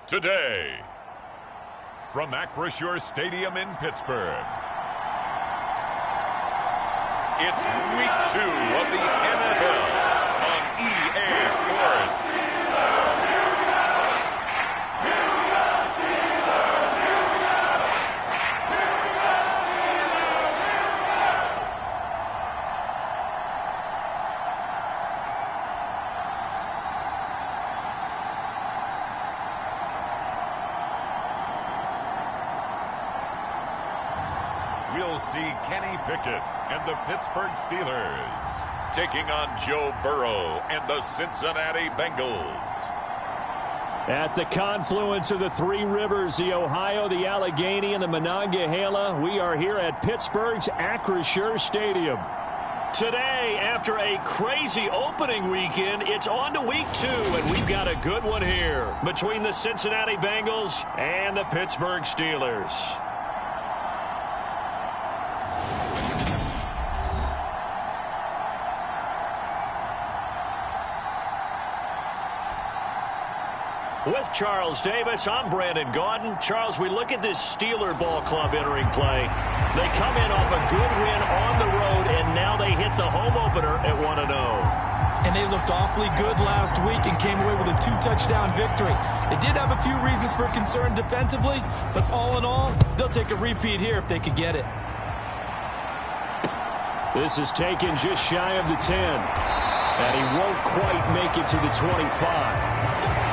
today. From Acrisure Stadium in Pittsburgh, it's Week 2 of the NFL on EA Sports. We'll see Kenny Pickett and the Pittsburgh Steelers taking on Joe Burrow and the Cincinnati Bengals. At the confluence of the three rivers, the Ohio, the Allegheny, and the Monongahela, we are here at Pittsburgh's Acrisure Stadium. Today, after a crazy opening weekend, it's on to Week 2, and we've got a good one here between the Cincinnati Bengals and the Pittsburgh Steelers. With Charles Davis, I'm Brandon Gaudin. Charles, we look at this Steeler ball club entering play. They come in off a good win on the road, and now they hit the home opener at 1-0. And they looked awfully good last week and came away with a 2-touchdown victory. They did have a few reasons for concern defensively, but all in all, they'll take a repeat here if they could get it. This is taken just shy of the 10, and he won't quite make it to the 25.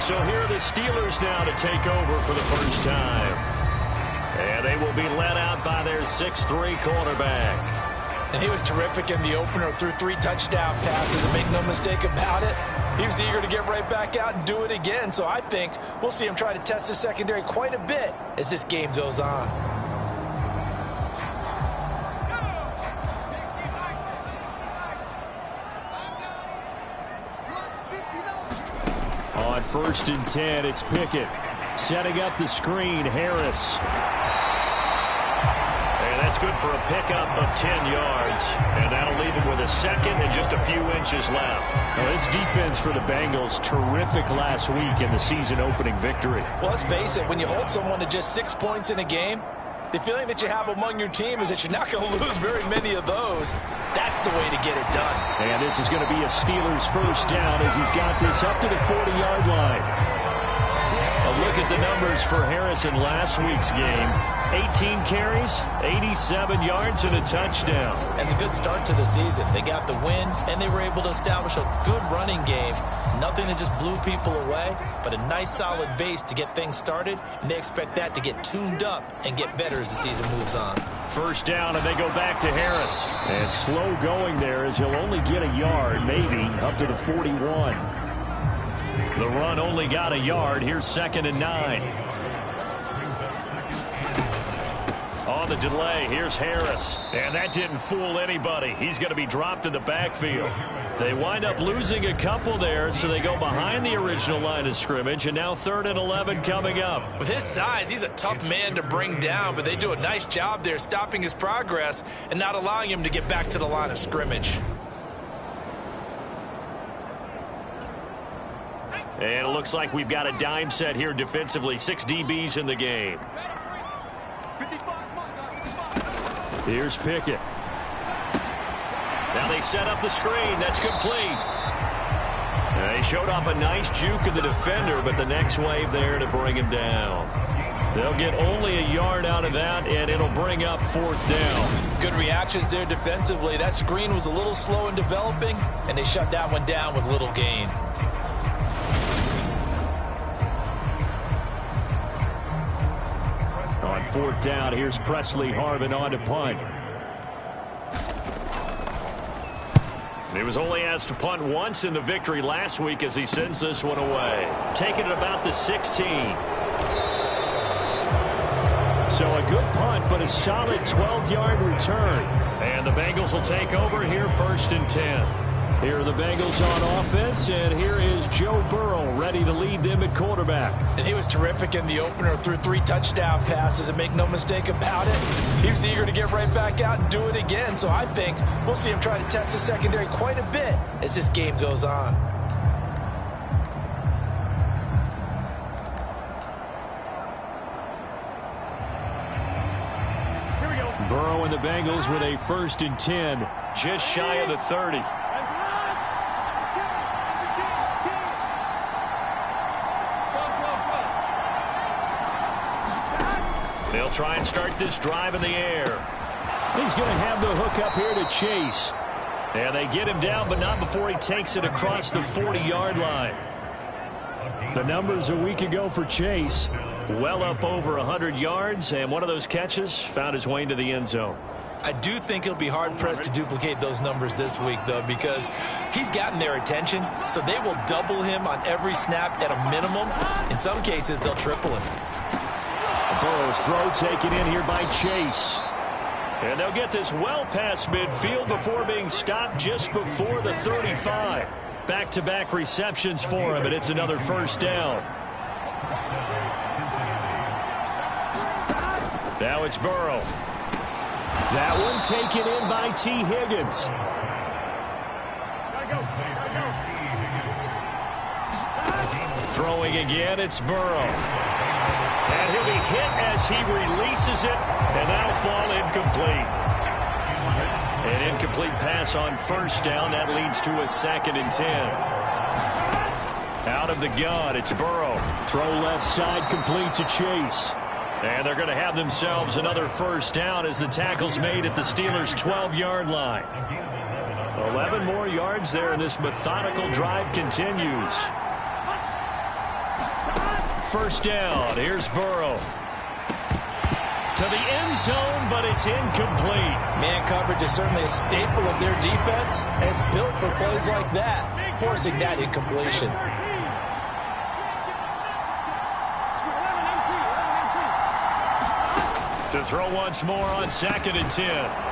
So here are the Steelers now to take over for the first time. And they will be led out by their 6'3" quarterback. And he was terrific in the opener, threw 3 touchdown passes, and make no mistake about it, he was eager to get right back out and do it again. So I think we'll see him try to test his secondary quite a bit as this game goes on. On 1st and 10, it's Pickett. Setting up the screen, Harris. And that's good for a pickup of 10 yards. And that'll leave him with a second and just a few inches left. Now, this defense for the Bengals, terrific last week in the season-opening victory. Well, let's face it, when you hold someone to just 6 points in a game, the feeling that you have among your team is that you're not going to lose very many of those. That's the way to get it done. And this is going to be a Steelers first down as he's got this up to the 40-yard line. A look at the numbers for Harris in last week's game. 18 carries, 87 yards, and a touchdown. That's a good start to the season. They got the win, and they were able to establish a good running game. Nothing that just blew people away, but a nice solid base to get things started, and they expect that to get tuned up and get better as the season moves on. First down, and they go back to Harris. And slow going there as he'll only get a yard, maybe, up to the 41. The run only got a yard. Here's 2nd and 9. On the delay, here's Harris. And that didn't fool anybody. He's going to be dropped in the backfield. They wind up losing a couple there, so they go behind the original line of scrimmage, and now 3rd and 11 coming up. With his size, he's a tough man to bring down, but they do a nice job there stopping his progress and not allowing him to get back to the line of scrimmage. And it looks like we've got a dime set here defensively. 6 DBs in the game. Here's Pickett. Now they set up the screen. That's complete. They showed off a nice juke of the defender, but the next wave there to bring him down. They'll get only a yard out of that, and it'll bring up 4th down. Good reactions there defensively. That screen was a little slow in developing, and they shut that one down with little gain. On 4th down, here's Presley Harvin on to punt. He was only asked to punt once in the victory last week as he sends this one away. Taking it about the 16. So a good punt, but a solid 12-yard return. And the Bengals will take over here 1st and 10. Here are the Bengals on offense, and here is Joe Burrow ready to lead them at quarterback. And he was terrific in the opener, threw 3 touchdown passes, and make no mistake about it, he was eager to get right back out and do it again. So I think we'll see him try to test the secondary quite a bit as this game goes on. Burrow and the Bengals with a 1st and 10, just shy of the 30. They'll try and start this drive in the air. He's going to have the hook up here to Chase. And they get him down, but not before he takes it across the 40-yard line. The numbers a week ago for Chase, well up over 100 yards, and one of those catches found his way into the end zone. I do think he'll be hard-pressed to duplicate those numbers this week, though, because he's gotten their attention, so they will double him on every snap at a minimum. In some cases, they'll triple him. Burrow's throw taken in here by Chase. And they'll get this well past midfield before being stopped just before the 35. Back-to-back receptions for him, and it's another 1st down. Now it's Burrow. That one taken in by T. Higgins. Throwing again, it's Burrow. And he'll be hit as he releases it, and that'll fall incomplete. An incomplete pass on 1st down. That leads to a 2nd and 10. Out of the gun, it's Burrow. Throw left side complete to Chase. And they're going to have themselves another 1st down as the tackle's made at the Steelers' 12-yard line. 11 more yards there, and this methodical drive continues. 1st down. Here's Burrow. To the end zone, but it's incomplete. Man coverage is certainly a staple of their defense, and it's built for plays like that, forcing that incompletion. To throw once more on 2nd and 10.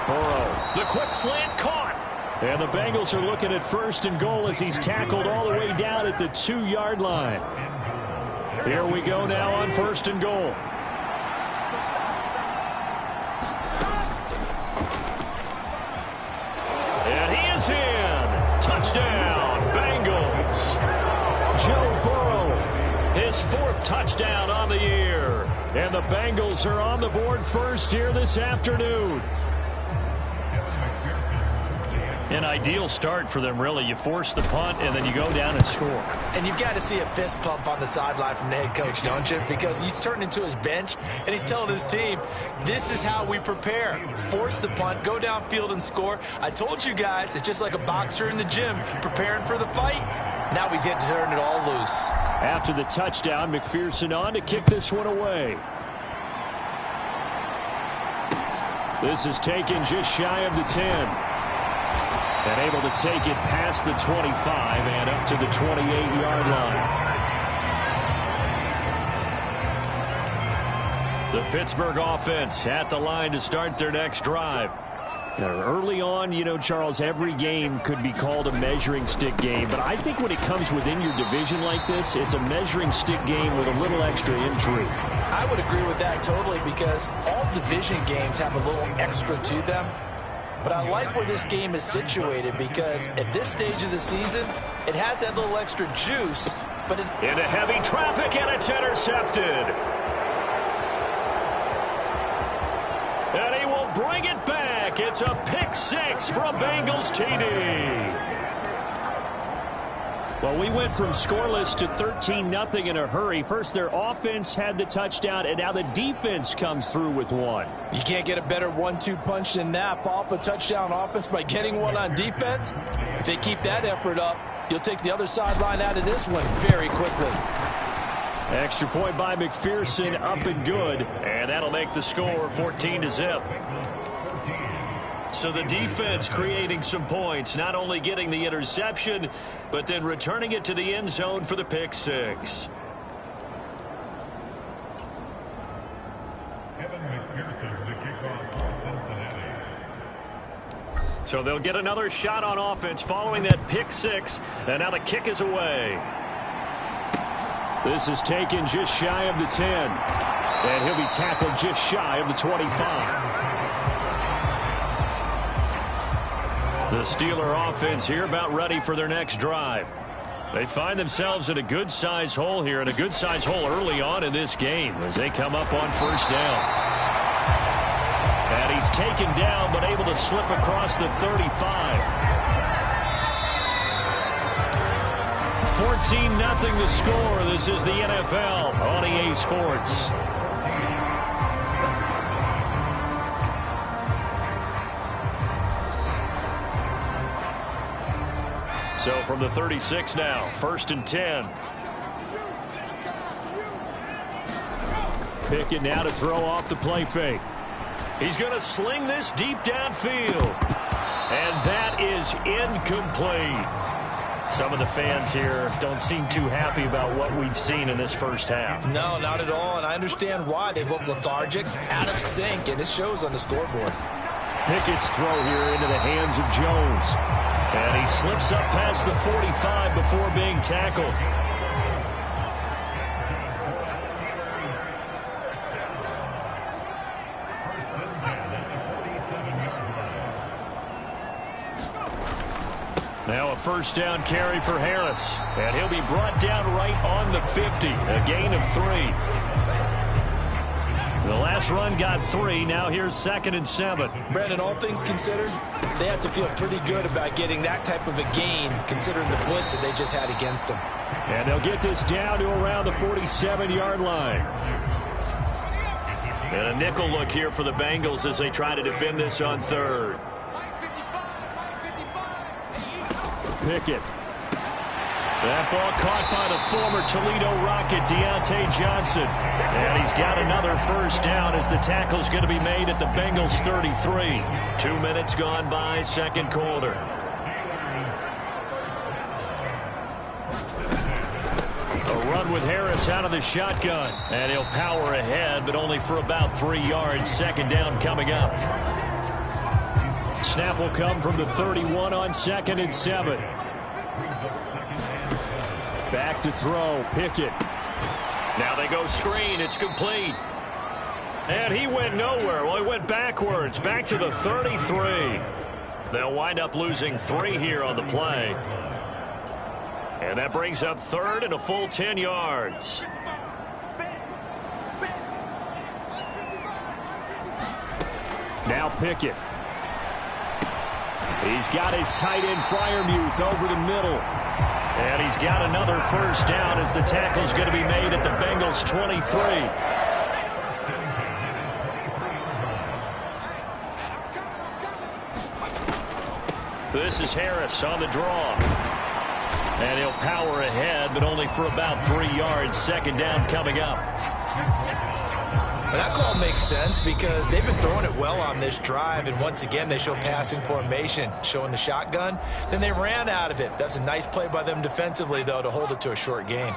Burrow, the quick slant caught. And the Bengals are looking at 1st and goal as he's tackled all the way down at the 2-yard line. Here we go now on 1st and goal. And he is in. Touchdown, Bengals. Joe Burrow, his 4th touchdown on the year. And the Bengals are on the board first here this afternoon. An ideal start for them, really. You force the punt, and then you go down and score. And you've got to see a fist pump on the sideline from the head coach, don't you? Because he's turning into his bench, and he's telling his team, this is how we prepare. Force the punt, go downfield and score. I told you guys, it's just like a boxer in the gym preparing for the fight. Now we get to turn it all loose. After the touchdown, McPherson on to kick this one away. This is taken just shy of the 10. And able to take it past the 25 and up to the 28-yard line. The Pittsburgh offense at the line to start their next drive. Now, early on, you know, Charles, every game could be called a measuring stick game. But I think when it comes within your division like this, it's a measuring stick game with a little extra intrigue. I would agree with that totally, because all division games have a little extra to them. But I like where this game is situated, because at this stage of the season, it has that little extra juice. But into heavy traffic, and it's intercepted. And he will bring it back. It's a pick 6 from Bengals TD. Well, we went from scoreless to 13-0 in a hurry. First, their offense had the touchdown, and now the defense comes through with one. You can't get a better 1-2 punch than that. Follow up a touchdown offense by getting one on defense. If they keep that effort up, you'll take the other sideline out of this one very quickly. Extra point by McPherson, up and good. And that'll make the score 14-0. So the defense creating some points, not only getting the interception, but then returning it to the end zone for the pick 6. So they'll get another shot on offense following that pick six. And now the kick is away. This is taken just shy of the 10. And he'll be tackled just shy of the 25. The Steeler offense here about ready for their next drive. They find themselves in a good-sized hole here, and a good-sized hole early on in this game as they come up on first down. And he's taken down, but able to slip across the 35. 14-0 the score. This is the NFL on EA Sports. So from the 36 now, 1st and 10. Pickett now to throw off the play fake. He's going to sling this deep downfield. And that is incomplete. Some of the fans here don't seem too happy about what we've seen in this first half. No, not at all, and I understand why. They look lethargic, out of sync, and it shows on the scoreboard. Pickett's throw here into the hands of Jones. And he slips up past the 45 before being tackled. Now a first down carry for Harris. And he'll be brought down right on the 50. A gain of 3. The last run got 3. Now here's 2nd and 7. Brandon, all things considered, they have to feel pretty good about getting that type of a gain, considering the blitz that they just had against them. And they'll get this down to around the 47-yard line. And a nickel look here for the Bengals as they try to defend this on 3rd. Pickett. That ball caught by the former Toledo Rocket, Deontay Johnson. And he's got another first down as the tackle's going to be made at the Bengals 33. 2 minutes gone by, second quarter. A run with Harris out of the shotgun. And he'll power ahead, but only for about 3 yards. Second down coming up. Snap will come from the 31 on 2nd and 7. Back to throw, Pickett. Now they go screen, it's complete. And he went nowhere. Well, he went backwards, back to the 33. They'll wind up losing 3 here on the play. And that brings up 3rd and a full 10 yards. Now Pickett. He's got his tight end Freiermuth over the middle. And he's got another first down as the tackle's going to be made at the Bengals 23. This is Harris on the draw. And he'll power ahead, but only for about 3 yards. Second down coming up. And that call makes sense because they've been throwing it well on this drive, and once again they show passing formation, showing the shotgun. Then they ran out of it. That's a nice play by them defensively, though, to hold it to a short gain.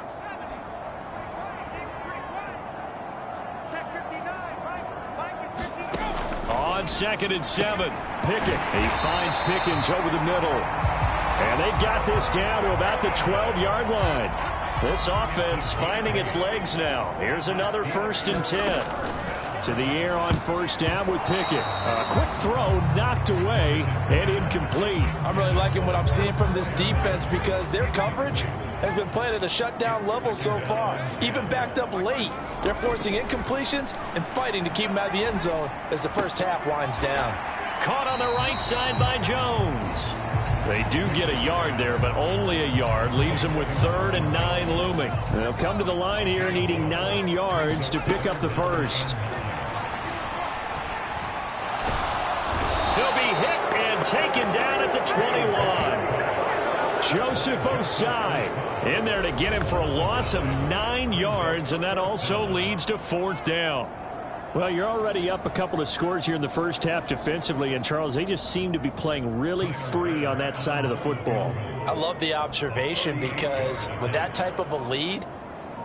On 2nd and 7, Pickett. He finds Pickens over the middle. And they've got this down to about the 12-yard line. This offense finding its legs now. Here's another 1st and 10. To the air on first down with Pickett. A quick throw knocked away and incomplete. I'm really liking what I'm seeing from this defense because their coverage has been playing at a shutdown level so far. Even backed up late, they're forcing incompletions and fighting to keep them out of the end zone as the first half winds down. Caught on the right side by Jones. They do get a yard there, but only a yard. Leaves them with 3rd and 9 looming. They'll come to the line here needing 9 yards to pick up the first. He'll be hit and taken down at the 21. Joseph Osai in there to get him for a loss of 9 yards, and that also leads to 4th down. Well, you're already up a couple of scores here in the first half defensively, and Charles, they just seem to be playing really free on that side of the football. I love the observation because with that type of a lead,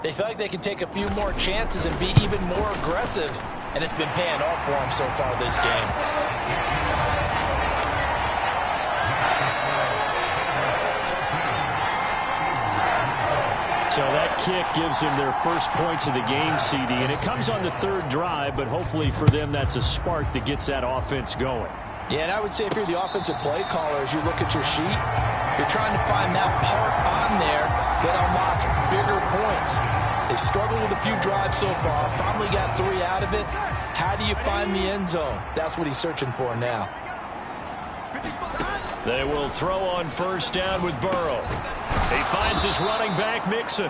they feel like they can take a few more chances and be even more aggressive, and it's been paying off for them so far this game. So that kick gives them their first points of the game, CD, and it comes on the third drive, but hopefully for them that's a spark that gets that offense going. Yeah, and I would say if you're the offensive play caller, as you look at your sheet, you're trying to find that part on there that unlocks bigger points. They've struggled with a few drives so far, finally got 3 out of it. How do you find the end zone? That's what he's searching for now. They will throw on first down with Burrow. He finds his running back, Mixon.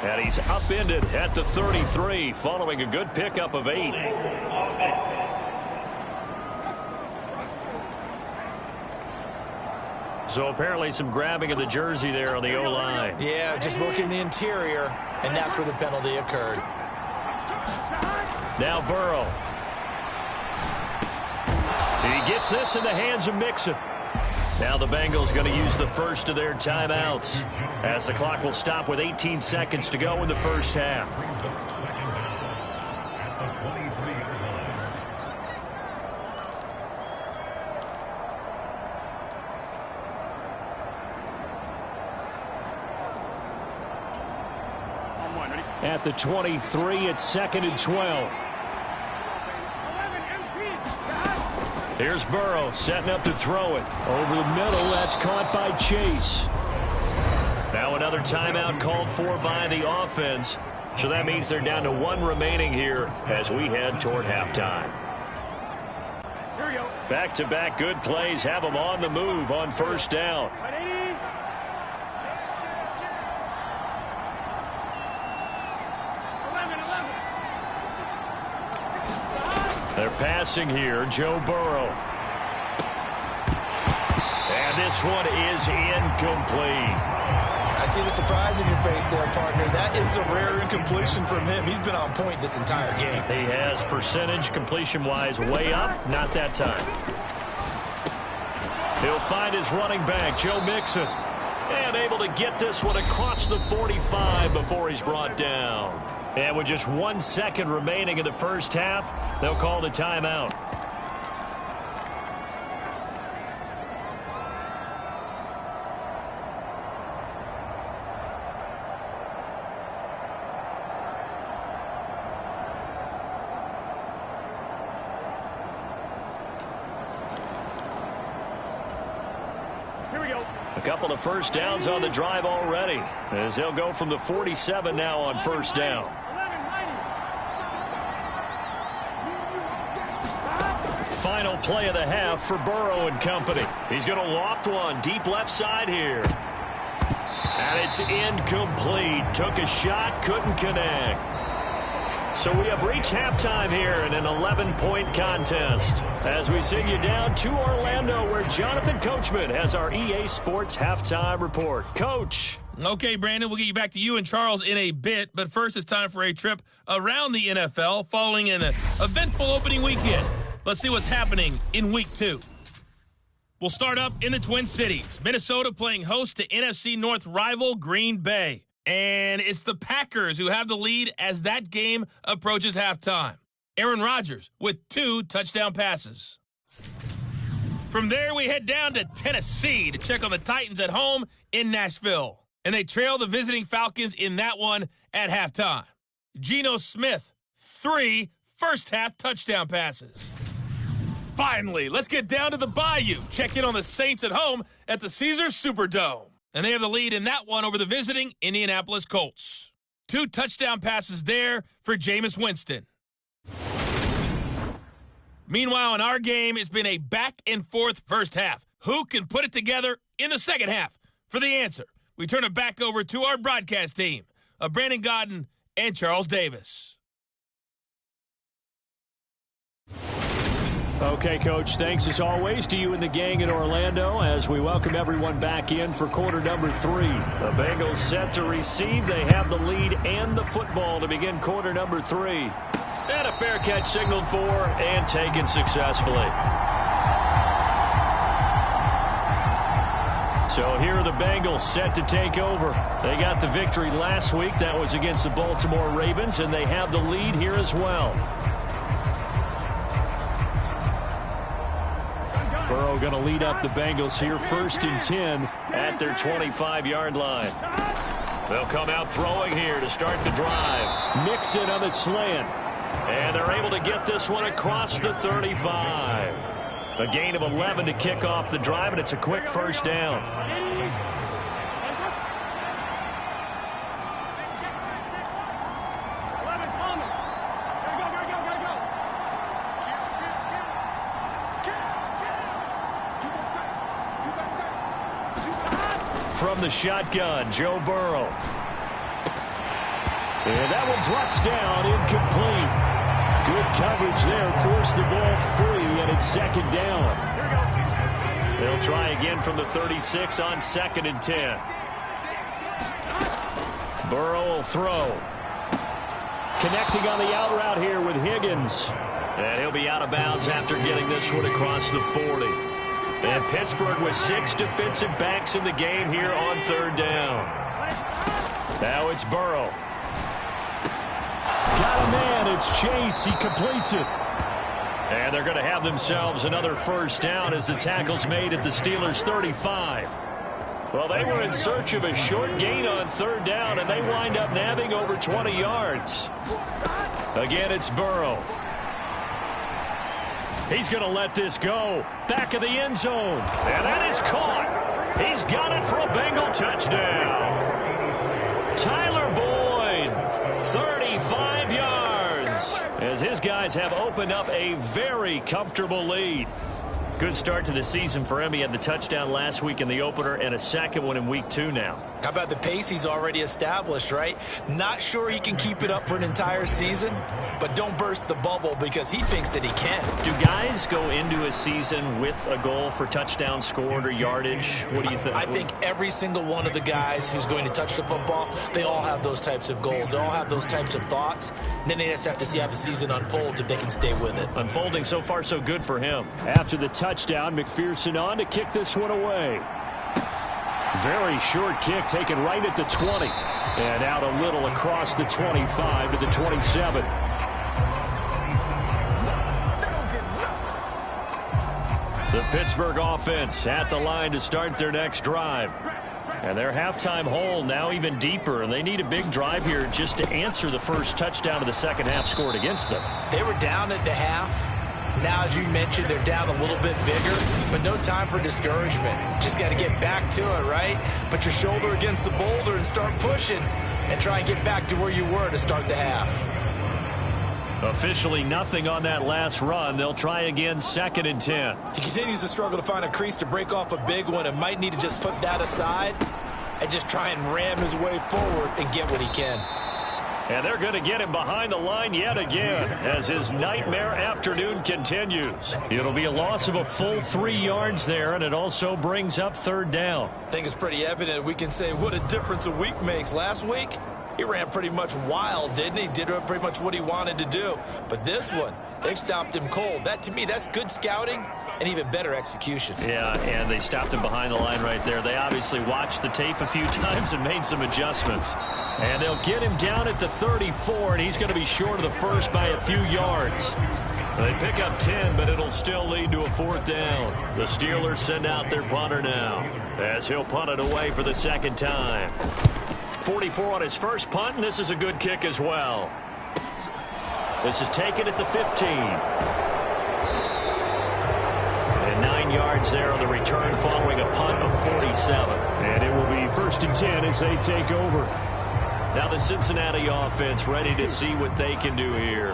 And he's upended at the 33, following a good pickup of 8. So apparently some grabbing of the jersey there on the O-line. Yeah, just look in the interior, and that's where the penalty occurred. Now Burrow. He gets this in the hands of Mixon. Now the Bengals going to use the first of their timeouts as the clock will stop with 18 seconds to go in the first half. At the 23, it's 2nd and 12. Here's Burrow setting up to throw it. Over the middle, that's caught by Chase. Now another timeout called for by the offense. So that means they're down to 1 remaining here as we head toward halftime. Back-to-back good plays have them on the move on first down. They're passing here, Joe Burrow. And this one is incomplete. I see the surprise in your face there, partner. That is a rare incompletion from him. He's been on point this entire game. He has percentage completion-wise way up. Not that time. He'll find his running back, Joe Mixon. And able to get this one across the 45 before he's brought down. And with just 1 second remaining in the first half, they'll call the timeout. Here we go. A couple of first downs on the drive already, as they'll go from the 47 now on first down. Final play of the half for Burrow and company. He's going to loft one deep left side here. And it's incomplete. Took a shot, couldn't connect. So we have reached halftime here in an 11-point contest as we send you down to Orlando where Jonathan Coachman has our EA Sports halftime report. Coach. Okay, Brandon, we'll get you back to you and Charles in a bit, but first it's time for a trip around the NFL following an eventful opening weekend. Let's see what's happening in Week 2. We'll start up in the Twin Cities. Minnesota playing host to NFC North rival Green Bay. And it's the Packers who have the lead as that game approaches halftime. Aaron Rodgers with 2 touchdown passes. From there, we head down to Tennessee to check on the Titans at home in Nashville. And they trail the visiting Falcons in that one at halftime. Geno Smith, 3 first-half touchdown passes. Finally, let's get down to the Bayou. Check in on the Saints at home at the Caesars Superdome. And they have the lead in that one over the visiting Indianapolis Colts. 2 touchdown passes there for Jameis Winston. Meanwhile, in our game, it's been a back-and-forth first half. Who can put it together in the second half? For the answer, we turn it back over to our broadcast team of Brandon Godden and Charles Davis. Okay, Coach, thanks as always to you and the gang in Orlando as we welcome everyone back in for quarter number 3. The Bengals set to receive. They have the lead and the football to begin quarter number 3. And a fair catch signaled for and taken successfully. So here are the Bengals set to take over. They got the victory last week. That was against the Baltimore Ravens, and they have the lead here as well. Burrow going to lead up the Bengals here, 1st and 10 at their 25-yard line. They'll come out throwing here to start the drive. Mix it on the slant. And they're able to get this one across the 35. A gain of 11 to kick off the drive, and it's a quick first down. From the shotgun, Joe Burrow. And that one drops down, incomplete. Good coverage there, forced the ball free, and it's second down. They'll try again from the 36 on 2nd and 10. Burrow will throw. Connecting on the out route here with Higgins. And he'll be out of bounds after getting this one across the 40. And Pittsburgh with 6 defensive backs in the game here on 3rd down. Now it's Burrow. Got a man. It's Chase. He completes it. And they're going to have themselves another first down as the tackle's made at the Steelers' 35. Well, they were in search of a short gain on 3rd down, and they wind up nabbing over 20 yards. Again, it's Burrow. He's going to let this go. Back of the end zone. And that is caught. He's got it for a Bengal touchdown. Tyler Boyd, 35 yards. As his guys have opened up a very comfortable lead. Good start to the season for him. He had the touchdown last week in the opener and a second one in week 2 now. How about the pace he's already established, right? Not sure he can keep it up for an entire season, but don't burst the bubble because he thinks that he can. Do guys go into a season with a goal for touchdown scored or yardage? What do you think? I think every single one of the guys who's going to touch the football, they all have those types of goals. They all have those types of thoughts. And then they just have to see how the season unfolds if they can stay with it. Unfolding so far so good for him. After the touchdown, McPherson on to kick this one away. Very short kick taken right at the 20. And out a little across the 25 to the 27. The Pittsburgh offense at the line to start their next drive. And their halftime hole now even deeper, and they need a big drive here just to answer the first touchdown of the second half scored against them. They were down at the half. Now, as you mentioned, they're down a little bit bigger, but no time for discouragement. Just got to get back to it, right? Put your shoulder against the boulder and start pushing and try and get back to where you were to start the half. Officially nothing on that last run. They'll try again 2nd and 10. He continues to struggle to find a crease to break off a big one and might need to just put that aside and just try and ram his way forward and get what he can. And they're going to get him behind the line yet again as his nightmare afternoon continues. It'll be a loss of a full 3 yards there, and it also brings up 3rd down. I think it's pretty evident we can say what a difference a week makes. Last week, he ran pretty much wild, didn't he? Did pretty much what he wanted to do. But this one, they've stopped him cold. That, to me, that's good scouting and even better execution. Yeah, and they stopped him behind the line right there. They obviously watched the tape a few times and made some adjustments. And they'll get him down at the 34, and he's going to be short of the first by a few yards. They pick up 10, but it'll still lead to a 4th down. The Steelers send out their punter now as he'll punt it away for the second time. 44 on his first punt, and this is a good kick as well. This is taken at the 15. And 9 yards there on the return following a punt of 47. And it will be 1st and 10 as they take over. Now the Cincinnati offense ready to see what they can do here.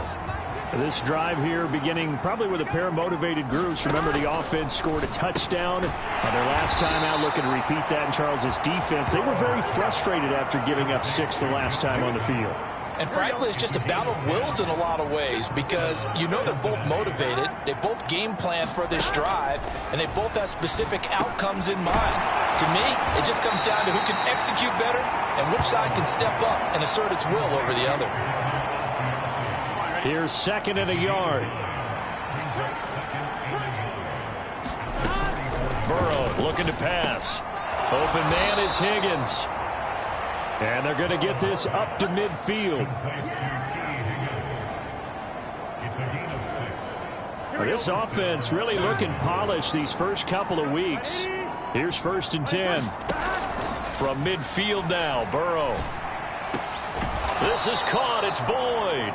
This drive here beginning probably with a pair of motivated groups. Remember, the offense scored a touchdown on their last time out. Looking to repeat that in Charles's defense. They were very frustrated after giving up 6 the last time on the field. And frankly, it's just a battle of wills in a lot of ways because you know they're both motivated. They both game plan for this drive, and they both have specific outcomes in mind. To me, it just comes down to who can execute better and which side can step up and assert its will over the other. Here's 2nd and a yard. Burrow looking to pass. Open man is Higgins. And they're going to get this up to midfield. Well, this offense really looking polished these first couple of weeks. Here's 1st and 10. From midfield now, Burrow. This is caught. It's Boyd.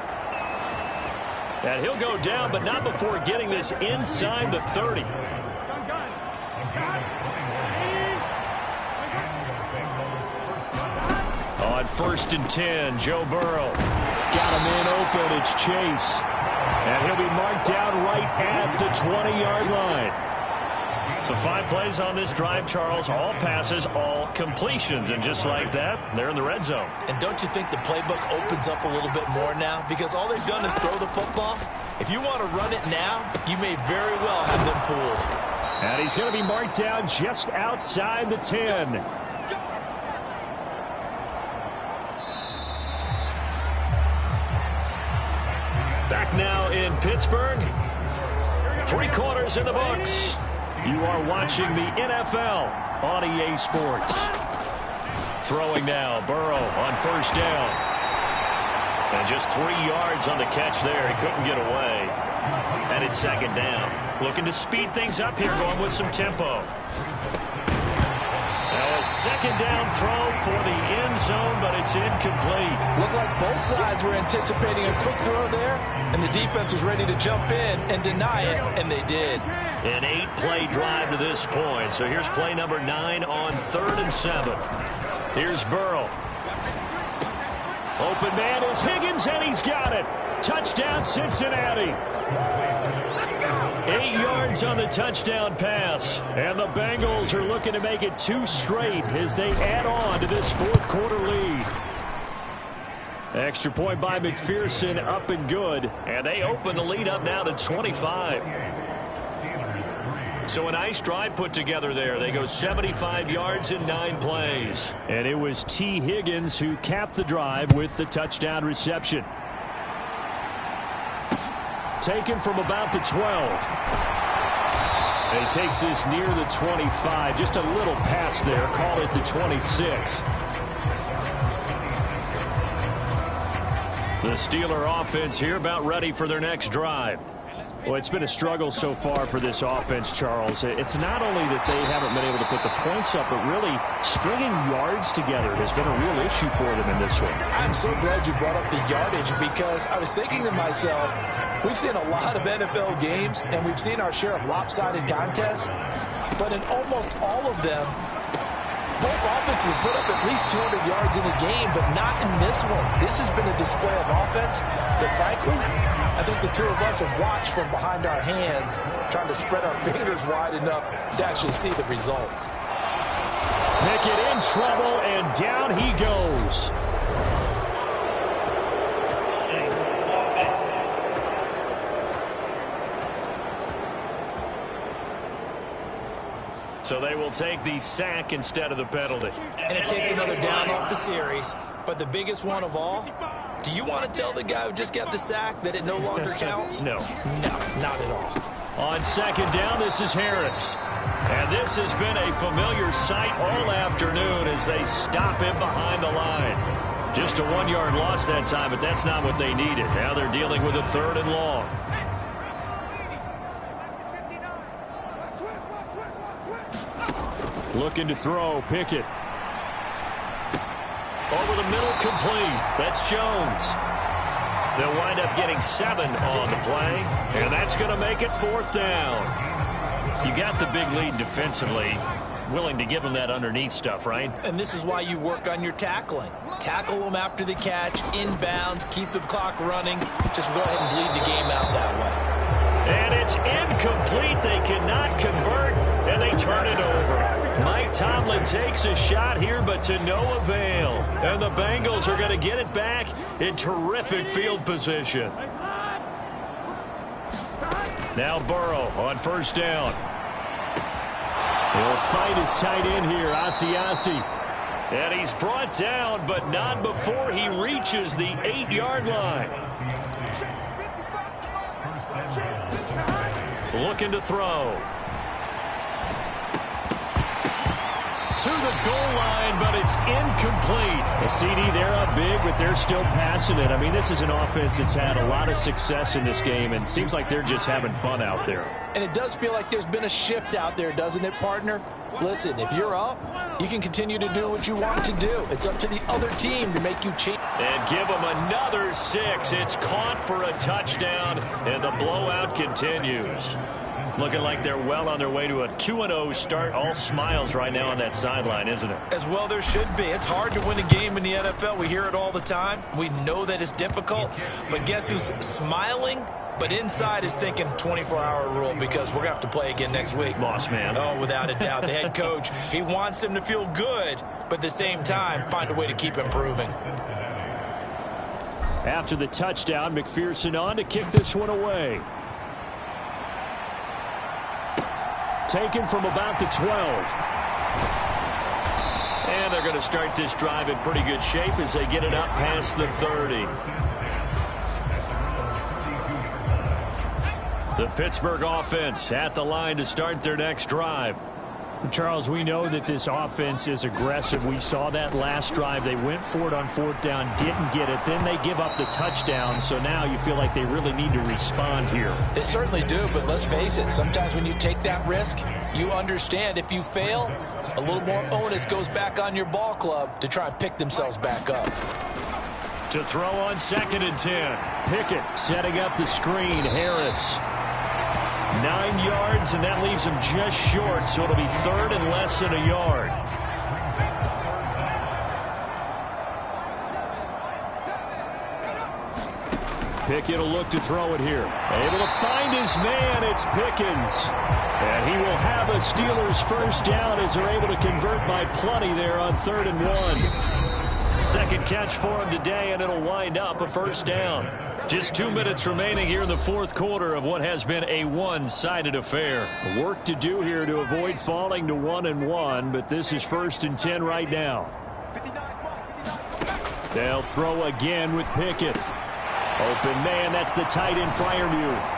And he'll go down, but not before getting this inside the 30. On 1st and 10, Joe Burrow. Got him in open. It's Chase. And he'll be marked down right at the 20-yard line. So 5 plays on this drive, Charles. All passes, all completions. And just like that, they're in the red zone. And don't you think the playbook opens up a little bit more now? Because all they've done is throw the football. If you want to run it now, you may very well have them fooled. And he's going to be marked down just outside the 10. Back now in Pittsburgh. 3 quarters in the books. You are watching the NFL on EA Sports. Throwing now, Burrow on 1st down. And just 3 yards on the catch there. He couldn't get away. And it's 2nd down. Looking to speed things up here, going with some tempo. Now a 2nd down throw for the end zone, but it's incomplete. Looked like both sides were anticipating a quick throw there, and the defense was ready to jump in and deny it, and they did. An 8-play drive to this point. So here's play number 9 on 3rd and 7. Here's Burrow. Open man is Higgins, and he's got it. Touchdown, Cincinnati. 8 yards on the touchdown pass. And the Bengals are looking to make it 2 straight as they add on to this 4th quarter lead. Extra point by McPherson, up and good. And they open the lead up now to 25. So a nice drive put together there. They go 75 yards in 9 plays. And it was T. Higgins who capped the drive with the touchdown reception. Taken from about the 12. And he takes this near the 25. Just a little pass there. Call it the 26. The Steeler offense here about ready for their next drive. Well, it's been a struggle so far for this offense, Charles. It's not only that they haven't been able to put the points up, but really stringing yards together has been a real issue for them in this one. I'm so glad you brought up the yardage because I was thinking to myself, we've seen a lot of NFL games, and we've seen our share of lopsided contests, but in almost all of them, both offenses have put up at least 200 yards in a game, but not in this one. This has been a display of offense that, frankly, I think the two of us have watched from behind our hands, trying to spread our fingers wide enough to actually see the result. Pickett in trouble, and down he goes. So they will take the sack instead of the penalty. And it takes another down off the series. But the biggest one of all, do you want to tell the guy who just got the sack that it no longer counts? No. No, not at all. On 2nd down, this is Harris. And this has been a familiar sight all afternoon as they stop him behind the line. Just a 1-yard loss that time, but that's not what they needed. Now they're dealing with a 3rd and long. Looking to throw, Pickett. Over the middle, complete. That's Jones. They'll wind up getting 7 on the play, and that's going to make it 4th down. You got the big lead defensively. Willing to give them that underneath stuff, right? And this is why you work on your tackling. Tackle them after the catch, inbounds, keep the clock running. Just go ahead and bleed the game out that way. And it's incomplete. They cannot convert, and they turn it over. Mike Tomlin takes a shot here, but to no avail. And the Bengals are going to get it back in terrific field position. Now Burrow on 1st down. He'll fight his tight end here, Asiasi. And he's brought down, but not before he reaches the 8-yard line. Looking to throw. to the goal line, but it's incomplete. The CD, they're up big, but they're still passing it. I mean, this is an offense that's had a lot of success in this game, and it seems like they're just having fun out there. And it does feel like there's been a shift out there, doesn't it, partner? Listen, if you're up, you can continue to do what you want to do. It's up to the other team to make you change. And give them another 6. It's caught for a touchdown, and the blowout continues. Looking like they're well on their way to a 2-0 start. All smiles right now on that sideline, isn't it? As well there should be. It's hard to win a game in the NFL. We hear it all the time. We know that it's difficult. But guess who's smiling? But inside is thinking 24-hour rule because we're going to have to play again next week. Boss man. Oh, without a doubt. The head coach, he wants them to feel good, but at the same time, find a way to keep improving. After the touchdown, McPherson on to kick this one away. Taken from about the 12. And they're going to start this drive in pretty good shape as they get it up past the 30. The Pittsburgh offense at the line to start their next drive. Charles, we know that this offense is aggressive. We saw that last drive. They went for it on 4th down, didn't get it. Then they give up the touchdown. So now you feel like they really need to respond here. They certainly do, but let's face it. Sometimes when you take that risk, you understand if you fail, a little more onus goes back on your ball club to try and pick themselves back up. To throw on 2nd and 10. Pickett setting up the screen. Harris. 9 yards, and that leaves him just short, so it'll be 3rd and less than a yard. Pickett will look to throw it here. Able to find his man. It's Pickens. And he will have a Steelers first down as they're able to convert by plenty there on 3rd and 1. Second catch for him today, and it'll wind up a first down. Just 2 minutes remaining here in the 4th quarter of what has been a one-sided affair. Work to do here to avoid falling to 1-1, but this is 1st and 10 right now. They'll throw again with Pickett. Open man, that's the tight end Freiermuth.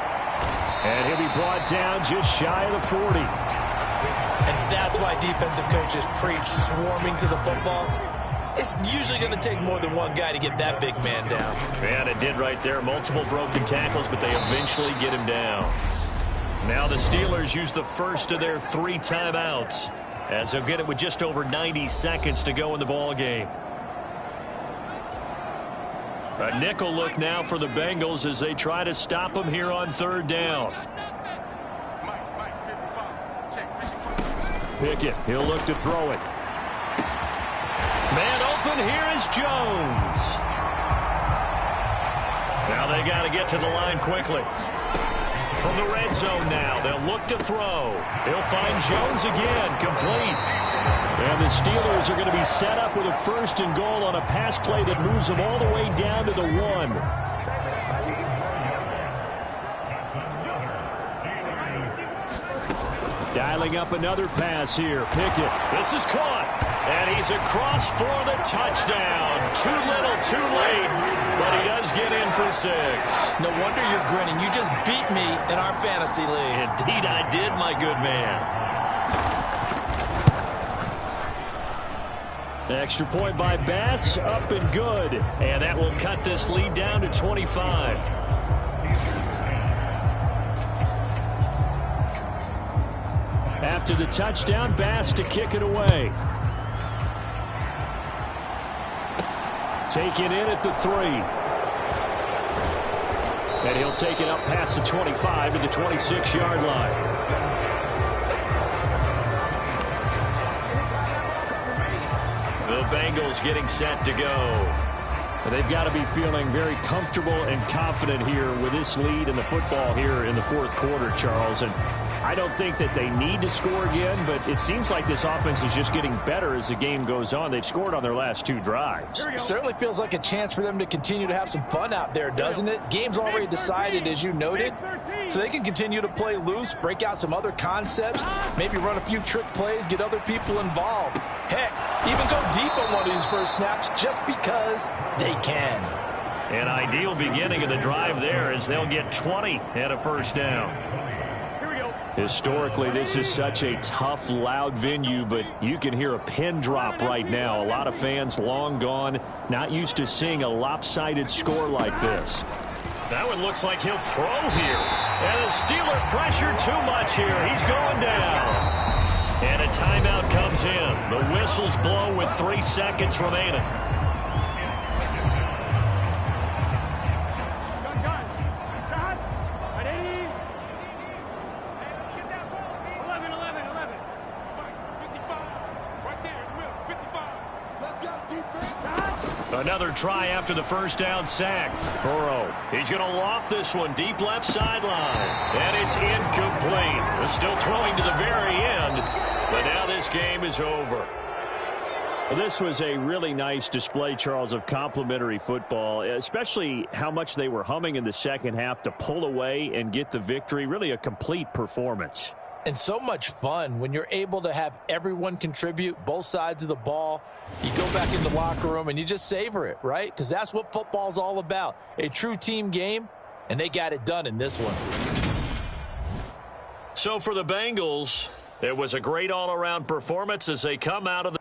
And he'll be brought down just shy of the 40. And that's why defensive coaches preach swarming to the football. It's usually going to take more than one guy to get that big man down. And it did right there. Multiple broken tackles, but they eventually get him down. Now the Steelers use the first of their 3 timeouts as they'll get it with just over 90 seconds to go in the ball game. A nickel look now for the Bengals as they try to stop him here on 3rd down. Pickett, he'll look to throw it. Man open, here is Jones. Now they got to get to the line quickly. From the red zone now, they'll look to throw. They'll find Jones again, complete. And the Steelers are going to be set up with a 1st and goal on a pass play that moves them all the way down to the 1. Dialing up another pass here. Pickett. This is caught. And he's across for the touchdown. Too little, too late. But he does get in for 6. No wonder you're grinning. You just beat me in our fantasy league. Indeed I did, my good man. Extra point by Bass. Up and good. And that will cut this lead down to 25. After the touchdown, Bass to kick it away. Taken in at the 3. And he'll take it up past the 25 to the 26-yard line. The Bengals getting set to go. They've got to be feeling very comfortable and confident here with this lead in the football here in the 4th quarter, Charles. And I don't think that they need to score again, but it seems like this offense is just getting better as the game goes on. They've scored on their last 2 drives. It certainly feels like a chance for them to continue to have some fun out there, doesn't it? Game's already decided, as you noted, so they can continue to play loose, break out some other concepts, maybe run a few trick plays, get other people involved. Heck, even go deep on one of these first snaps just because they can. An ideal beginning of the drive there as they'll get 20 and a first down. Historically, this is such a tough, loud venue, but you can hear a pin drop right now. A lot of fans long gone, not used to seeing a lopsided score like this. That one looks like he'll throw here. And the Steeler pressure too much here. He's going down. And a timeout comes in. The whistles blow with 3 seconds remaining. Another try after the first down sack. Burrow, he's going to loft this one deep left sideline. And it's incomplete. They're still throwing to the very end. But now this game is over. This was a really nice display, Charles, of complimentary football, especially how much they were humming in the second half to pull away and get the victory. Really a complete performance. And so much fun when you're able to have everyone contribute, both sides of the ball. You go back in the locker room and you just savor it, right? Because that's what football's all about. A true team game, and they got it done in this one. So for the Bengals, it was a great all-around performance as they come out of the